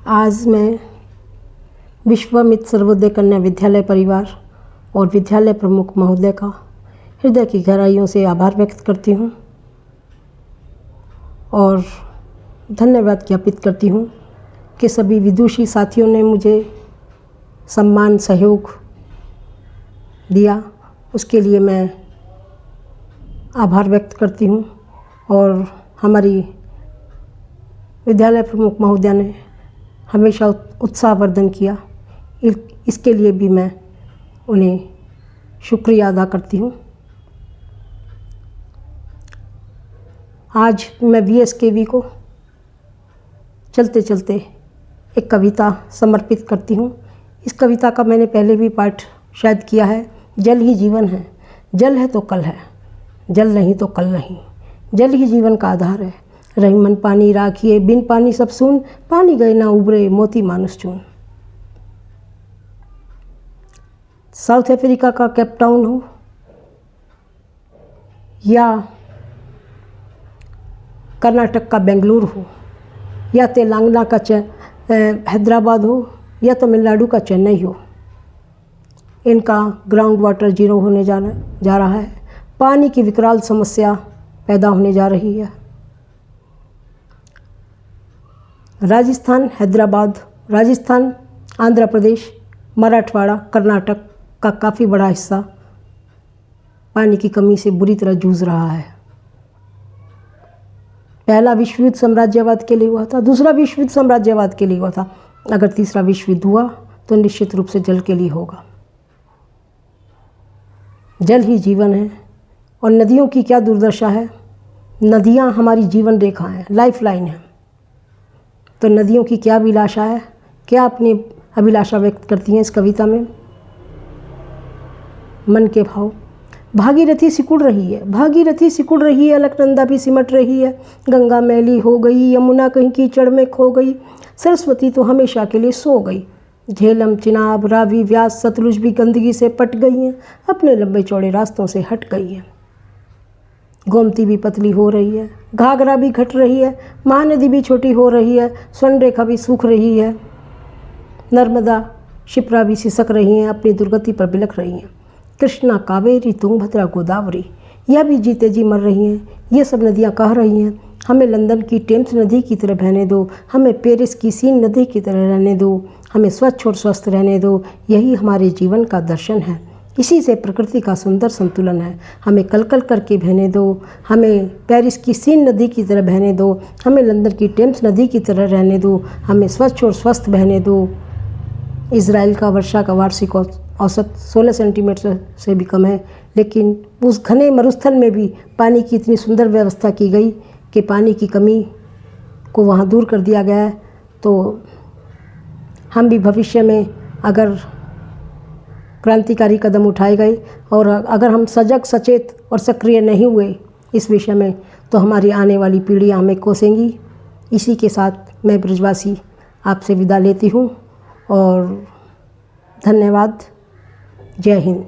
आज मैं विश्वामित्र सर्वोदय कन्या विद्यालय परिवार और विद्यालय प्रमुख महोदय का हृदय की गहराइयों से आभार व्यक्त करती हूँ और धन्यवाद ज्ञापित करती हूँ कि सभी विदुषी साथियों ने मुझे सम्मान सहयोग दिया, उसके लिए मैं आभार व्यक्त करती हूँ। और हमारी विद्यालय प्रमुख महोदया ने हमेशा उत्साहवर्धन किया, इसके लिए भी मैं उन्हें शुक्रिया अदा करती हूँ। आज मैं VSKV को चलते चलते एक कविता समर्पित करती हूँ। इस कविता का मैंने पहले भी पाठ शायद किया है। जल ही जीवन है, जल है तो कल है, जल नहीं तो कल नहीं, जल ही जीवन का आधार है। रही मन पानी राखिए, बिन पानी सब सून, पानी गए ना उबरे, मोती मानुस चून। साउथ अफ्रीका का केप टाउन हो या कर्नाटक का बेंगलुरु हो या तेलंगाना का हैदराबाद हो या तमिलनाडु का चेन्नई हो, इनका ग्राउंड वाटर जीरो होने जा रहा है। पानी की विकराल समस्या पैदा होने जा रही है। राजस्थान, हैदराबाद, राजस्थान, आंध्र प्रदेश, मराठवाड़ा, कर्नाटक का काफ़ी बड़ा हिस्सा पानी की कमी से बुरी तरह जूझ रहा है। पहला विश्व युद्ध साम्राज्यवाद के लिए हुआ था, दूसरा विश्व युद्ध साम्राज्यवाद के लिए हुआ था। अगर तीसरा विश्व युद्ध हुआ तो निश्चित रूप से जल के लिए होगा। जल ही जीवन है और नदियों की क्या दुर्दशा है। नदियाँ हमारी जीवन रेखा हैं, लाइफ लाइन है। तो नदियों की क्या अभिलाषा है, क्या अपनी अभिलाषा व्यक्त करती हैं इस कविता में। मन के भाव। भागीरथी सिकुड़ रही है, भागीरथी सिकुड़ रही है, अलकनंदा भी सिमट रही है। गंगा मैली हो गई, यमुना कहीं कीचड़ में खो गई, सरस्वती तो हमेशा के लिए सो गई। झेलम, चिनाब, रावी, व्यास, सतलुज भी गंदगी से पट गई हैं, अपने लंबे चौड़े रास्तों से हट गई हैं। गोमती भी पतली हो रही है, घाघरा भी घट रही है, महानदी भी छोटी हो रही है, स्वर्ण रेखा भी सूख रही है, नर्मदा, शिप्रा भी सिसक रही हैं, अपनी दुर्गति पर बिलख रही हैं। कृष्णा, कावेरी, तुंगभद्रा, गोदावरी यह भी जीते जी मर रही हैं। ये सब नदियाँ कह रही हैं, हमें लंदन की टेम्स नदी की तरह बहने दो, हमें पेरिस की सीन नदी की तरह रहने दो, हमें स्वच्छ और स्वस्थ रहने दो। यही हमारे जीवन का दर्शन है, इसी से प्रकृति का सुंदर संतुलन है। हमें कलकल करके बहने दो, हमें पेरिस की सीन नदी की तरह बहने दो, हमें लंदन की टेम्स नदी की तरह रहने दो, हमें स्वच्छ और स्वस्थ बहने दो। इजराइल का वर्षा का वार्षिक औसत 16 सेंटीमीटर से भी कम है, लेकिन उस घने मरुस्थल में भी पानी की इतनी सुंदर व्यवस्था की गई कि पानी की कमी को वहाँ दूर कर दिया गया है। तो हम भी भविष्य में अगर क्रांतिकारी कदम उठाए गए और अगर हम सजग, सचेत और सक्रिय नहीं हुए इस विषय में, तो हमारी आने वाली पीढ़ियाँ हमें कोसेंगी। इसी के साथ मैं ब्रजवासी आपसे विदा लेती हूँ और धन्यवाद। जय हिंद।